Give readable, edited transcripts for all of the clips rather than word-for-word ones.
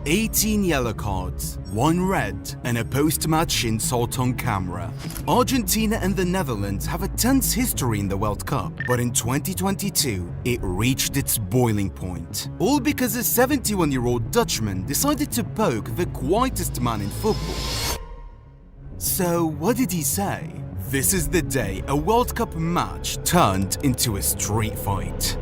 18 yellow cards, 1 red, and a post-match insult on camera. Argentina and the Netherlands have a tense history in the World Cup, but in 2022, it reached its boiling point. All because a 71-year-old Dutchman decided to poke the quietest man in football. So, what did he say? This is the day a World Cup match turned into a street fight.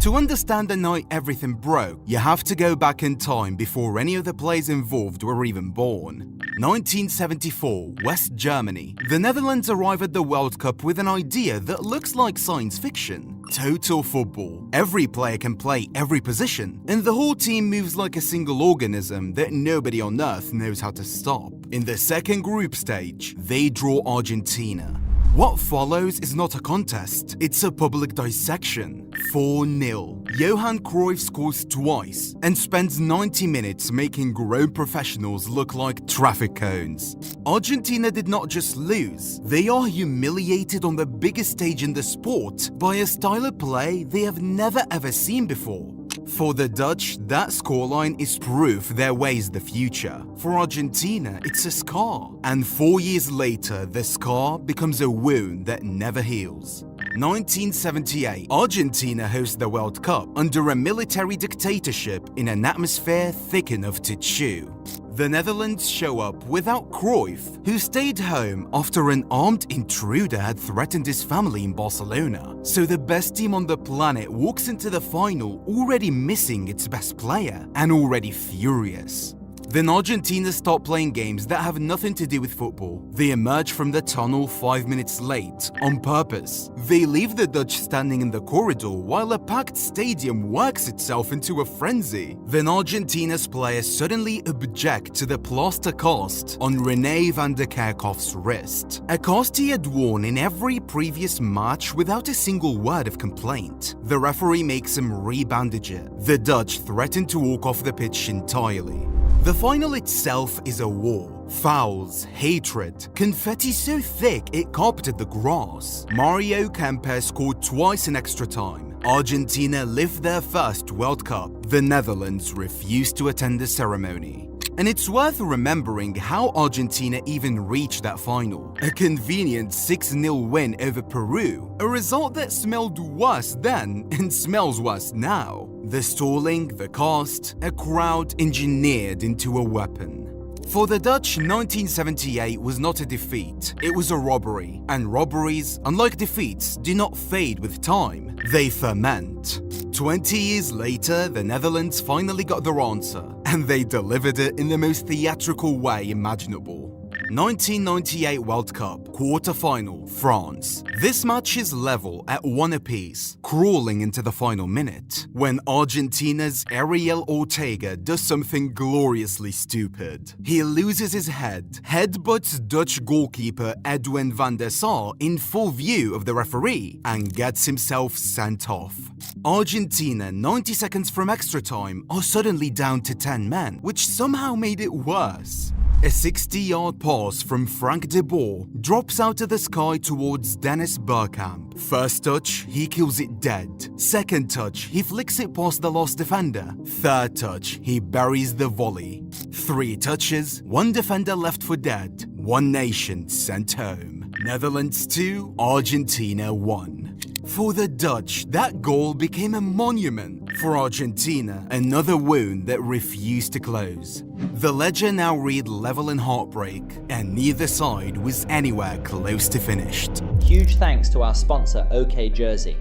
To understand the night everything broke, you have to go back in time before any of the players involved were even born. 1974, West Germany. The Netherlands arrive at the World Cup with an idea that looks like science fiction. Total football. Every player can play every position, and the whole team moves like a single organism that nobody on earth knows how to stop. In the second group stage, they draw Argentina. What follows is not a contest, it's a public dissection. 4-0. Johan Cruyff scores twice and spends 90 minutes making grown professionals look like traffic cones. Argentina did not just lose, they are humiliated on the biggest stage in the sport by a style of play they have never ever seen before. For the Dutch, that scoreline is proof their way is the future. For Argentina, it's a scar. And 4 years later, the scar becomes a wound that never heals. 1978, Argentina hosts the World Cup under a military dictatorship in an atmosphere thick enough to chew. The Netherlands show up without Cruyff, who stayed home after an armed intruder had threatened his family in Barcelona. So the best team on the planet walks into the final already missing its best player and already furious. Then Argentina start playing games that have nothing to do with football. They emerge from the tunnel 5 minutes late, on purpose. They leave the Dutch standing in the corridor while a packed stadium works itself into a frenzy. Then Argentina's players suddenly object to the plaster cast on René van der Kerkhof's wrist. A cast he had worn in every previous match without a single word of complaint. The referee makes him re-bandage it. The Dutch threaten to walk off the pitch entirely. The final itself is a war. Fouls, hatred, confetti so thick it carpeted the grass. Mario Kempe scored twice in extra time. Argentina lived their first World Cup. The Netherlands refused to attend the ceremony. And it's worth remembering how Argentina even reached that final. A convenient 6-0 win over Peru, a result that smelled worse then and smells worse now. The stalling, the cast, a crowd engineered into a weapon. For the Dutch, 1978 was not a defeat, it was a robbery. And robberies, unlike defeats, do not fade with time, they ferment. 20 years later, the Netherlands finally got their answer, and they delivered it in the most theatrical way imaginable. 1998 World Cup, quarter-final, France. This match is level at 1 apiece, crawling into the final minute, when Argentina's Ariel Ortega does something gloriously stupid. He loses his head, headbutts Dutch goalkeeper Edwin van der Sar in full view of the referee, and gets himself sent off. Argentina, 90 seconds from extra time, are suddenly down to 10 men, which somehow made it worse. A 60-yard pass from Frank de Boer drops out of the sky towards Dennis Bergkamp. First touch, he kills it dead. Second touch, he flicks it past the last defender. Third touch, he buries the volley. 3 touches, 1 defender left for dead. 1 nation sent home. Netherlands 2, Argentina 1. For the Dutch, that goal became a monument. For Argentina, another wound that refused to close. The ledger now read level in heartbreak, and neither side was anywhere close to finished. Huge thanks to our sponsor, OK Jersey.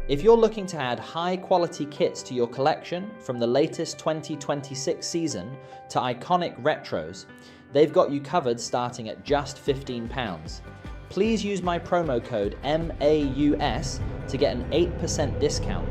If you're looking to add high-quality kits to your collection, from the latest 2026 season to iconic retros, they've got you covered starting at just £15. Please use my promo code MAUS to get an 8% discount.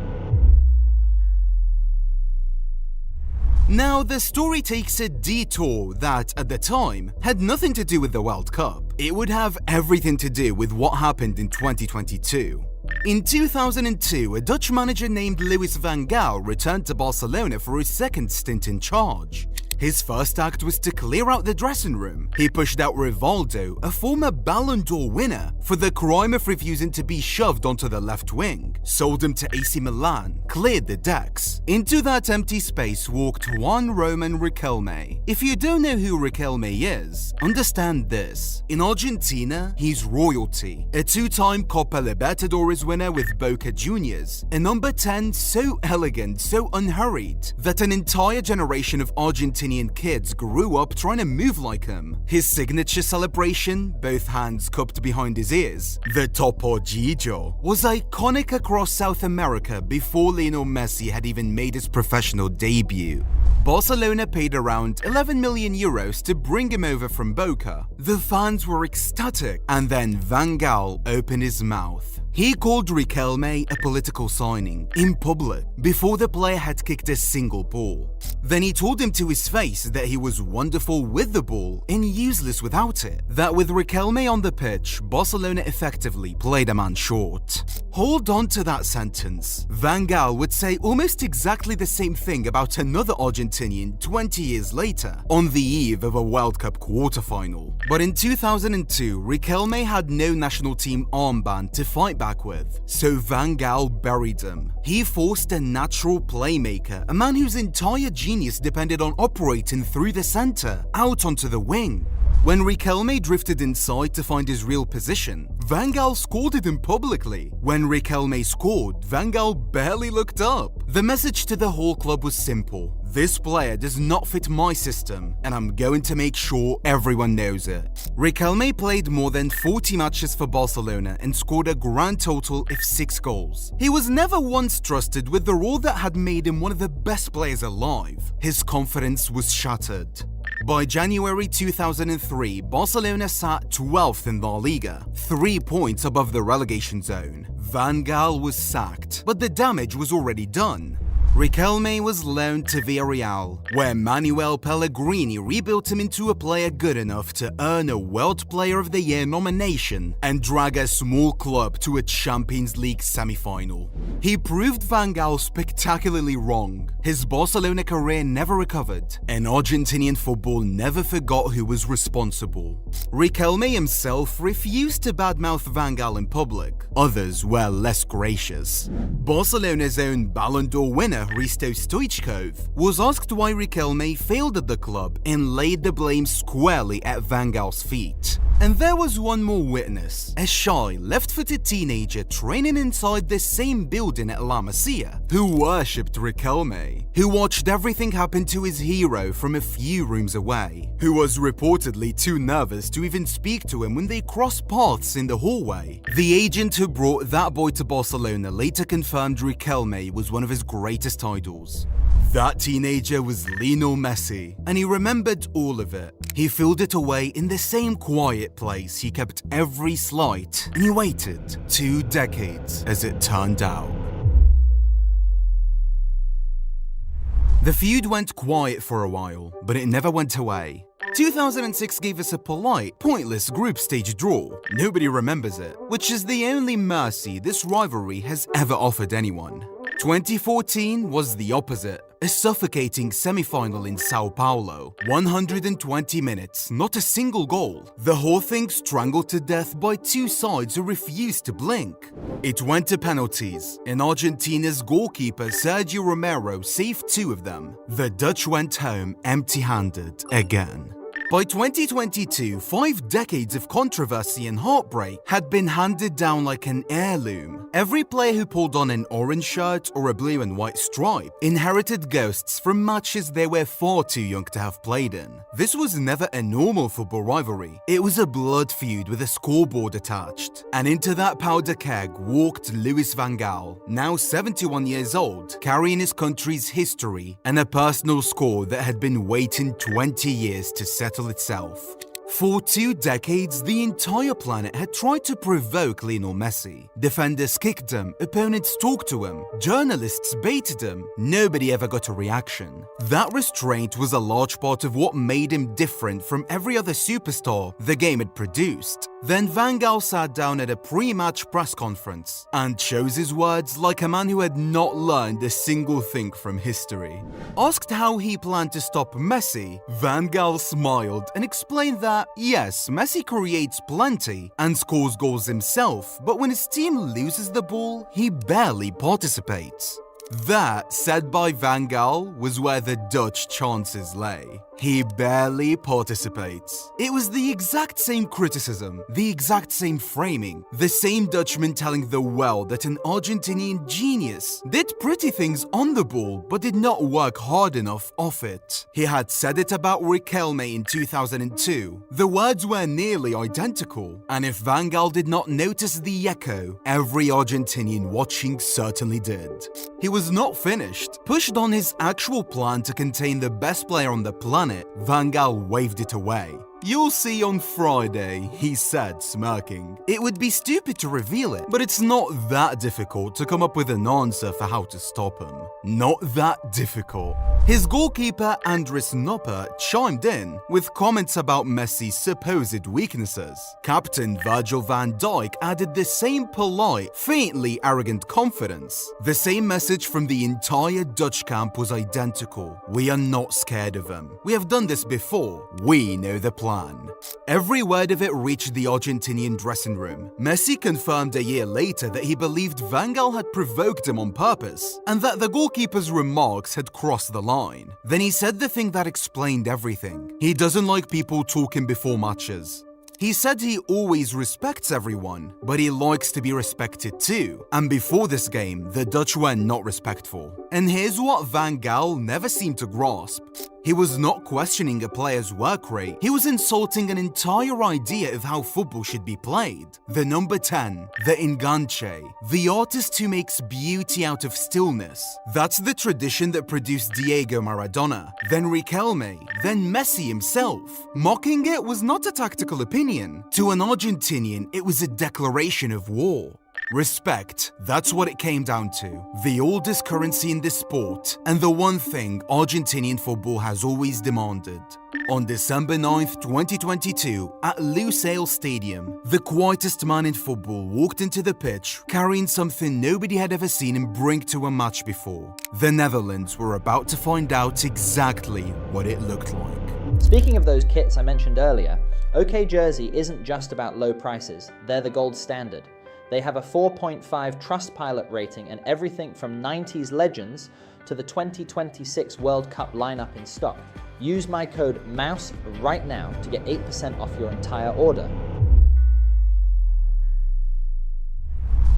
Now, the story takes a detour that, at the time, had nothing to do with the World Cup. It would have everything to do with what happened in 2022. In 2002, a Dutch manager named Louis van Gaal returned to Barcelona for his second stint in charge. His first act was to clear out the dressing room. He pushed out Rivaldo, a former Ballon d'Or winner, for the crime of refusing to be shoved onto the left wing, sold him to AC Milan, cleared the decks. Into that empty space walked one Roman Riquelme. If you don't know who Riquelme is, understand this. In Argentina, he's royalty. A two-time Copa Libertadores winner with Boca Juniors. A number 10 so elegant, so unhurried, that an entire generation of Argentinian kids grew up trying to move like him. His signature celebration, both hands cupped behind his ears, the Topollillo, was iconic across South America before Lionel Messi had even made his professional debut. Barcelona paid around 11 million euros to bring him over from Boca. The fans were ecstatic, and then Van Gaal opened his mouth. He called Riquelme a political signing, in public, before the player had kicked a single ball. Then he told him to his face that he was wonderful with the ball and useless without it. That with Riquelme on the pitch, Barcelona effectively played a man short. Hold on to that sentence. Van Gaal would say almost exactly the same thing about another Argentinian 20 years later, on the eve of a World Cup quarterfinal. But in 2002, Riquelme had no national team armband to fight back with, so Van Gaal buried him. He forced a natural playmaker, a man whose entire genius depended on operating through the center, out onto the wing. When Riquelme drifted inside to find his real position, Van Gaal scolded him publicly. When Riquelme scored, Van Gaal barely looked up. The message to the whole club was simple. This player does not fit my system, and I'm going to make sure everyone knows it. Riquelme played more than 40 matches for Barcelona and scored a grand total of 6 goals. He was never once trusted with the role that had made him one of the best players alive. His confidence was shattered. By January 2003, Barcelona sat 12th in La Liga, 3 points above the relegation zone. Van Gaal was sacked, but the damage was already done. Riquelme was loaned to Villarreal, where Manuel Pellegrini rebuilt him into a player good enough to earn a World Player of the Year nomination and drag a small club to a Champions League semi-final. He proved Van Gaal spectacularly wrong. His Barcelona career never recovered, and Argentinian football never forgot who was responsible. Riquelme himself refused to badmouth Van Gaal in public. Others were less gracious. Barcelona's own Ballon d'Or winner Hristo Stoichkov was asked why Riquelme failed at the club and laid the blame squarely at Van Gaal's feet. And there was one more witness, a shy, left-footed teenager training inside the same building at La Masia, who worshipped Riquelme, who watched everything happen to his hero from a few rooms away, who was reportedly too nervous to even speak to him when they crossed paths in the hallway. The agent who brought that boy to Barcelona later confirmed Riquelme was one of his greatest idols. That teenager was Lionel Messi, and he remembered all of it. He filled it away in the same quiet place he kept every slight, and he waited 2 decades as it turned out. The feud went quiet for a while, but it never went away. 2006 gave us a polite, pointless group stage draw. Nobody remembers it, which is the only mercy this rivalry has ever offered anyone. 2014 was the opposite. A suffocating semi-final in Sao Paulo. 120 minutes, not a single goal. The whole thing strangled to death by 2 sides who refused to blink. It went to penalties, and Argentina's goalkeeper Sergio Romero saved 2 of them. The Dutch went home empty-handed again. By 2022, 5 decades of controversy and heartbreak had been handed down like an heirloom. Every player who pulled on an orange shirt or a blue and white stripe inherited ghosts from matches they were far too young to have played in. This was never a normal football rivalry. It was a blood feud with a scoreboard attached. And into that powder keg walked Louis van Gaal, now 71 years old, carrying his country's history and a personal score that had been waiting 20 years to settle itself. For 2 decades, the entire planet had tried to provoke Lionel Messi. Defenders kicked him, opponents talked to him, journalists baited him. Nobody ever got a reaction. That restraint was a large part of what made him different from every other superstar the game had produced. Then Van Gaal sat down at a pre-match press conference and chose his words like a man who had not learned a single thing from history. Asked how he planned to stop Messi, Van Gaal smiled and explained that yes, Messi creates plenty and scores goals himself, but when his team loses the ball, he barely participates. That, said by Van Gaal, was where the Dutch chances lay. He barely participates. It was the exact same criticism, the exact same framing, the same Dutchman telling the world that an Argentinian genius did pretty things on the ball but did not work hard enough off it. He had said it about Riquelme in 2002. The words were nearly identical, and if Van Gaal did not notice the echo, every Argentinian watching certainly did. He was not finished. Pushed on his actual plan to contain the best player on the planet, Van Gaal waved it away. "You'll see on Friday," he said, smirking. It would be stupid to reveal it, but it's not that difficult to come up with an answer for how to stop him. Not that difficult. His goalkeeper Andris Noppert chimed in with comments about Messi's supposed weaknesses. Captain Virgil van Dijk added the same polite, faintly arrogant confidence. The same message from the entire Dutch camp was identical. "We are not scared of him. We have done this before. We know the plan." Every word of it reached the Argentinian dressing room. Messi confirmed a year later that he believed Van Gaal had provoked him on purpose, and that the goalkeeper's remarks had crossed the line. Then he said the thing that explained everything. He doesn't like people talking before matches. He said he always respects everyone, but he likes to be respected too. And before this game, the Dutch were not respectful. And here's what Van Gaal never seemed to grasp. He was not questioning a player's work rate, he was insulting an entire idea of how football should be played. The number 10, the enganche, the artist who makes beauty out of stillness. That's the tradition that produced Diego Maradona, then Riquelme, then Messi himself. Mocking it was not a tactical opinion. To an Argentinian, it was a declaration of war. Respect, that's what it came down to. The oldest currency in this sport, and the one thing Argentinian football has always demanded. On December 9th, 2022, at Lusail Stadium, the quietest man in football walked into the pitch carrying something nobody had ever seen him bring to a match before. The Netherlands were about to find out exactly what it looked like. Speaking of those kits I mentioned earlier, OK Jersey isn't just about low prices, they're the gold standard. They have a 4.5 Trustpilot rating and everything from 90s legends to the 2026 World Cup lineup in stock. Use my code MOUSE right now to get 8% off your entire order.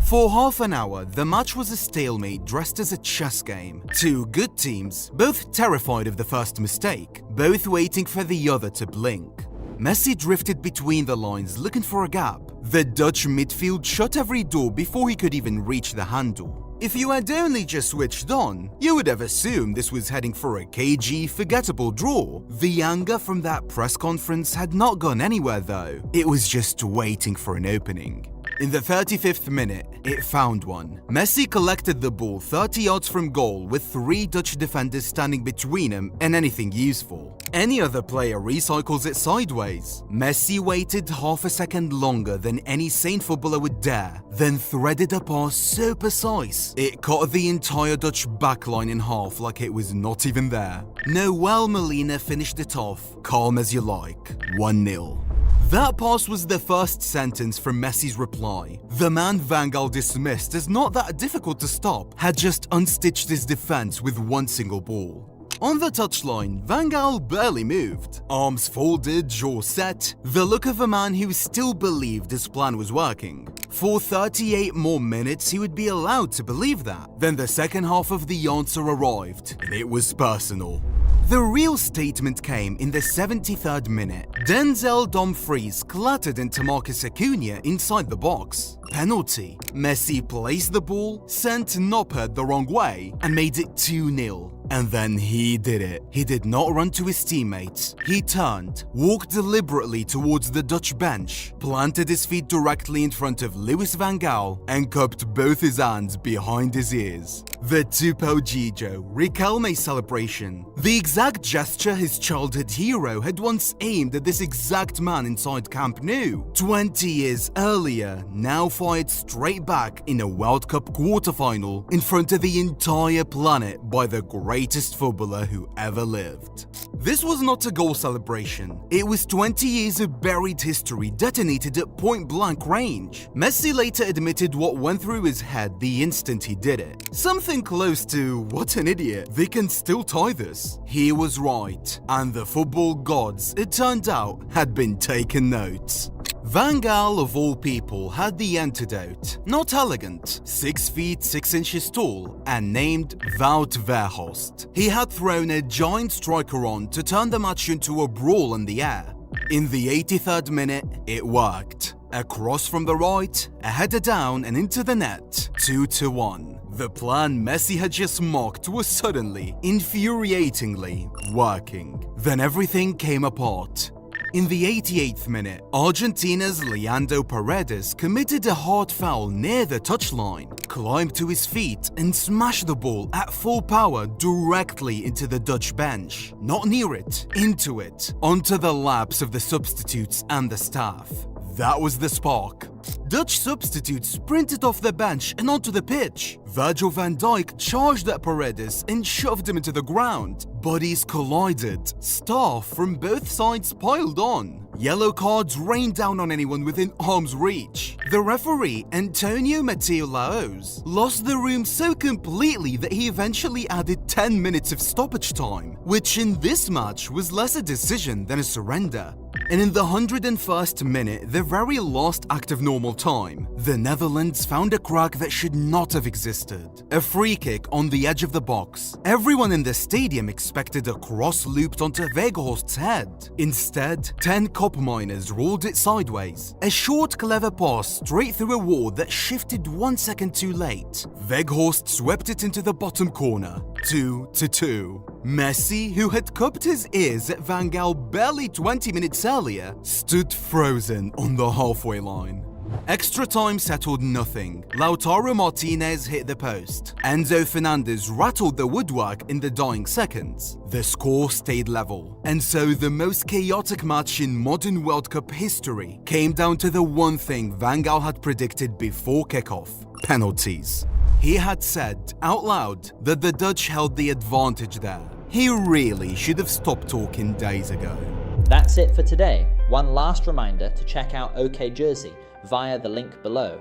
For half an hour, the match was a stalemate dressed as a chess game. Two good teams, both terrified of the first mistake, both waiting for the other to blink. Messi drifted between the lines looking for a gap. The Dutch midfield shut every door before he could even reach the handle. If you had only just switched on, you would have assumed this was heading for a cagey, forgettable draw. The anger from that press conference had not gone anywhere though. It was just waiting for an opening. In the 35th minute, it found one. Messi collected the ball 30 yards from goal with 3 Dutch defenders standing between him and anything useful. Any other player recycles it sideways. Messi waited half a second longer than any sane footballer would dare, then threaded a pass so precise, it cut the entire Dutch backline in half like it was not even there. Noel Molina finished it off, calm as you like, 1-0. That pass was the first sentence from Messi's reply. The man Van Gaal dismissed as not that difficult to stop had just unstitched his defense with one single ball. On the touchline, Van Gaal barely moved. Arms folded, jaw set, the look of a man who still believed his plan was working. For 38 more minutes, he would be allowed to believe that. Then the second half of the answer arrived, and it was personal. The real statement came in the 73rd minute. Denzel Dumfries clattered into Marcus Acuna inside the box. Penalty. Messi placed the ball, sent Noppert the wrong way, and made it 2-0. And then he did it. He did not run to his teammates. He turned, walked deliberately towards the Dutch bench, planted his feet directly in front of Louis van Gaal, and cupped both his hands behind his ears. The Tupo Gijo, Riquelme celebration. The exact gesture his childhood hero had once aimed at this exact man inside Camp Nou. 20 years earlier, now fired straight back in a World Cup quarterfinal in front of the entire planet by the great greatest footballer who ever lived. This was not a goal celebration. It was 20 years of buried history detonated at point-blank range. Messi later admitted what went through his head the instant he did it. Something close to, "What an idiot, they can still tie this." He was right, and the football gods, it turned out, had been taking notes. Van Gaal, of all people, had the antidote. Not elegant, 6 feet 6 inches tall, and named Wout Weghorst. He had thrown a giant striker on to turn the match into a brawl in the air. In the 83rd minute, it worked. A cross from the right, a header down and into the net, 2-1. The plan Messi had just mocked was suddenly, infuriatingly, working. Then everything came apart. In the 88th minute, Argentina's Leandro Paredes committed a hard foul near the touchline, climbed to his feet and smashed the ball at full power directly into the Dutch bench. Not near it, into it, onto the laps of the substitutes and the staff. That was the spark. Dutch substitutes sprinted off the bench and onto the pitch. Virgil van Dijk charged at Paredes and shoved him into the ground. Bodies collided. Staff from both sides piled on. Yellow cards rained down on anyone within arm's reach. The referee, Antonio Mateo Laos, lost the room so completely that he eventually added 10 minutes of stoppage time, which in this match was less a decision than a surrender. And in the 101st minute, the very last act of normal time, the Netherlands found a crack that should not have existed. A free kick on the edge of the box. Everyone in the stadium expected a cross looped onto Weghorst's head. Instead, 10 cop miners rolled it sideways. A short, clever pass straight through a wall that shifted 1 second too late. Weghorst swept it into the bottom corner. 2-2. Messi, who had cupped his ears at Van Gaal barely 20 minutes earlier, stood frozen on the halfway line. Extra time settled nothing. Lautaro Martinez hit the post. Enzo Fernandez rattled the woodwork in the dying seconds. The score stayed level. And so the most chaotic match in modern World Cup history came down to the one thing Van Gaal had predicted before kickoff: penalties. He had said, out loud, that the Dutch held the advantage there. He really should have stopped talking days ago. That's it for today. One last reminder to check out OK Jersey via the link below.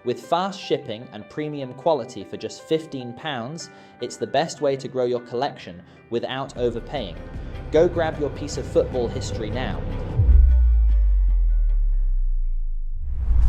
With fast shipping and premium quality for just £15, it's the best way to grow your collection without overpaying. Go grab your piece of football history now.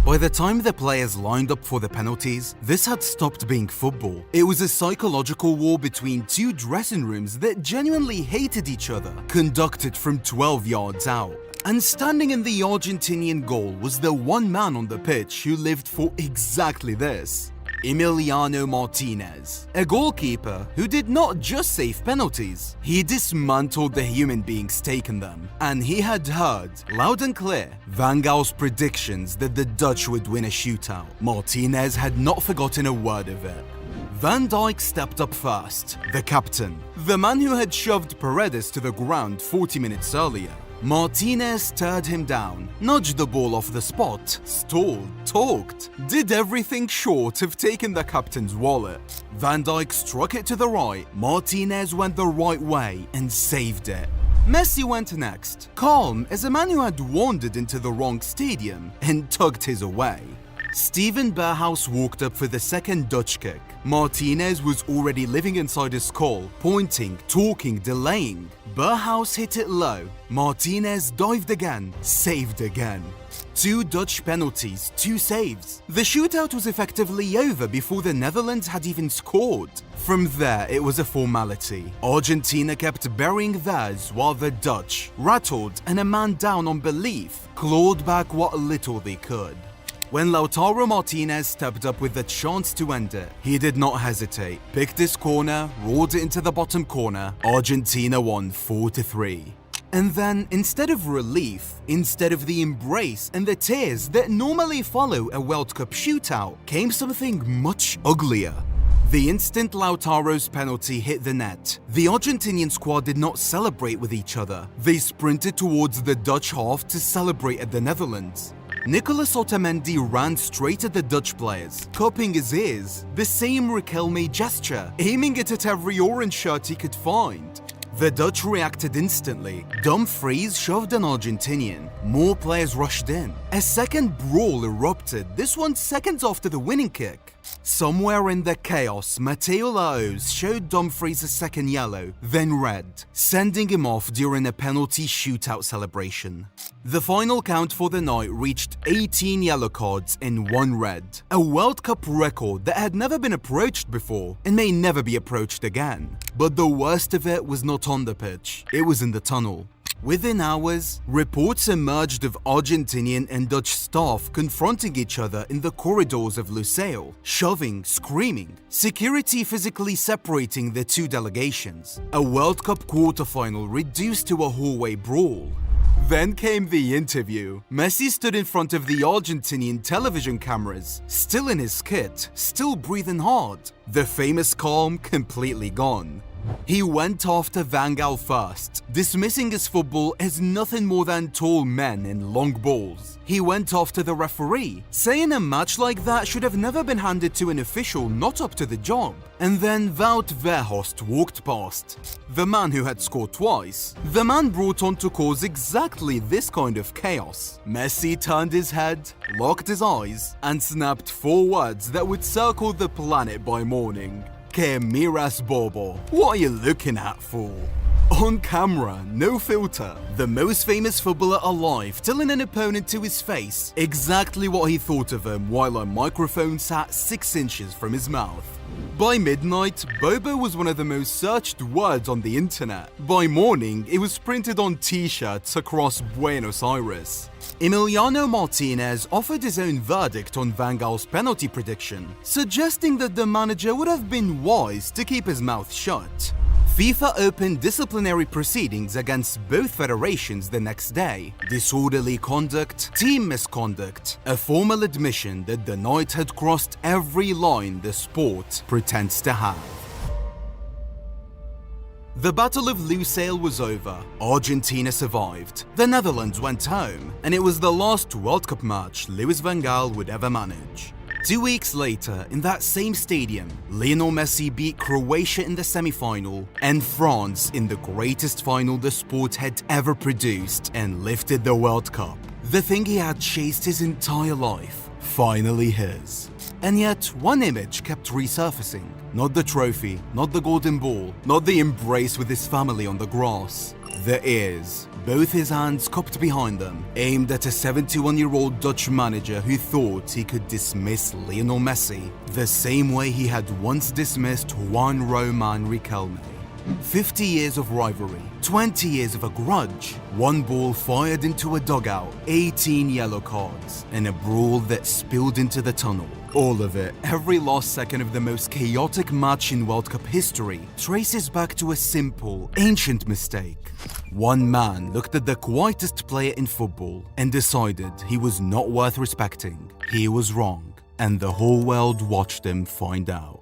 By the time the players lined up for the penalties, this had stopped being football. It was a psychological war between two dressing rooms that genuinely hated each other, conducted from 12 yards out. And standing in the Argentinian goal was the one man on the pitch who lived for exactly this: Emiliano Martinez, a goalkeeper who did not just save penalties, he dismantled the human beings taking them. And he had heard, loud and clear, Van Gaal's predictions that the Dutch would win a shootout. Martinez had not forgotten a word of it. Van Dijk stepped up first, the captain, the man who had shoved Paredes to the ground 40 minutes earlier. Martinez stared him down, nudged the ball off the spot, stalled, talked, did everything short of taking the captain's wallet. Van Dijk struck it to the right, Martinez went the right way and saved it. Messi went next, calm as a man who had wandered into the wrong stadium, and tugged his away. Steven Berghuis walked up for the second Dutch kick. Martinez was already living inside his skull, pointing, talking, delaying. Berghuis hit it low. Martinez dived again, saved again. 2 Dutch penalties, 2 saves. The shootout was effectively over before the Netherlands had even scored. From there, it was a formality. Argentina kept burying theirs while the Dutch, rattled and a man down on belief, clawed back what little they could. When Lautaro Martinez stepped up with the chance to end it, he did not hesitate, picked his corner, rolled it into the bottom corner. Argentina won 4-3. And then, instead of relief, instead of the embrace and the tears that normally follow a World Cup shootout, came something much uglier. The instant Lautaro's penalty hit the net, the Argentinian squad did not celebrate with each other. They sprinted towards the Dutch half to celebrate at the Netherlands. Nicolas Otamendi ran straight at the Dutch players, cupping his ears, the same Riquelme gesture, aiming it at every orange shirt he could find. The Dutch reacted instantly. Dumfries shoved an Argentinian. More players rushed in. A second brawl erupted, this one seconds after the winning kick. Somewhere in the chaos, Mateo Laos showed Dumfries a second yellow, then red, sending him off during a penalty shootout celebration. The final count for the night reached 18 yellow cards and 1 red, a World Cup record that had never been approached before and may never be approached again. But the worst of it was not on the pitch, it was in the tunnel. Within hours, reports emerged of Argentinian and Dutch staff confronting each other in the corridors of Lusail, shoving, screaming, security physically separating the two delegations. A World Cup quarterfinal reduced to a hallway brawl. Then came the interview. Messi stood in front of the Argentinian television cameras, still in his kit, still breathing hard. The famous calm completely gone. He went after Van Gaal first, dismissing his football as nothing more than tall men and long balls. He went after the referee, saying a match like that should have never been handed to an official not up to the job. And then Wout Weghorst walked past, the man who had scored twice, the man brought on to cause exactly this kind of chaos. Messi turned his head, locked his eyes, and snapped 4 words that would circle the planet by morning. Que miras bobo? What are you looking at, fool? On camera, no filter, the most famous footballer alive telling an opponent to his face exactly what he thought of him while a microphone sat 6 inches from his mouth. By midnight, Bobo was one of the most searched words on the internet. By morning, it was printed on t-shirts across Buenos Aires. Emiliano Martinez offered his own verdict on Van Gaal's penalty prediction, suggesting that the manager would have been wise to keep his mouth shut. FIFA opened disciplinary proceedings against both federations the next day. Disorderly conduct, team misconduct, a formal admission that the night had crossed every line the sport pretends to have. The Battle of Lusail was over, Argentina survived, the Netherlands went home, and it was the last World Cup match Louis van Gaal would ever manage. 2 weeks later, in that same stadium, Lionel Messi beat Croatia in the semi-final and France in the greatest final the sport had ever produced and lifted the World Cup. The thing he had chased his entire life, finally his. And yet, one image kept resurfacing. Not the trophy, not the golden ball, not the embrace with his family on the grass. The ears, both his hands cupped behind them, aimed at a 71-year-old Dutch manager who thought he could dismiss Lionel Messi the same way he had once dismissed Juan Roman Riquelme. 50 years of rivalry, 20 years of a grudge, 1 ball fired into a dugout, 18 yellow cards, and a brawl that spilled into the tunnel. All of it, every last second of the most chaotic match in World Cup history, traces back to a simple, ancient mistake. One man looked at the quietest player in football and decided he was not worth respecting. He was wrong, and the whole world watched him find out.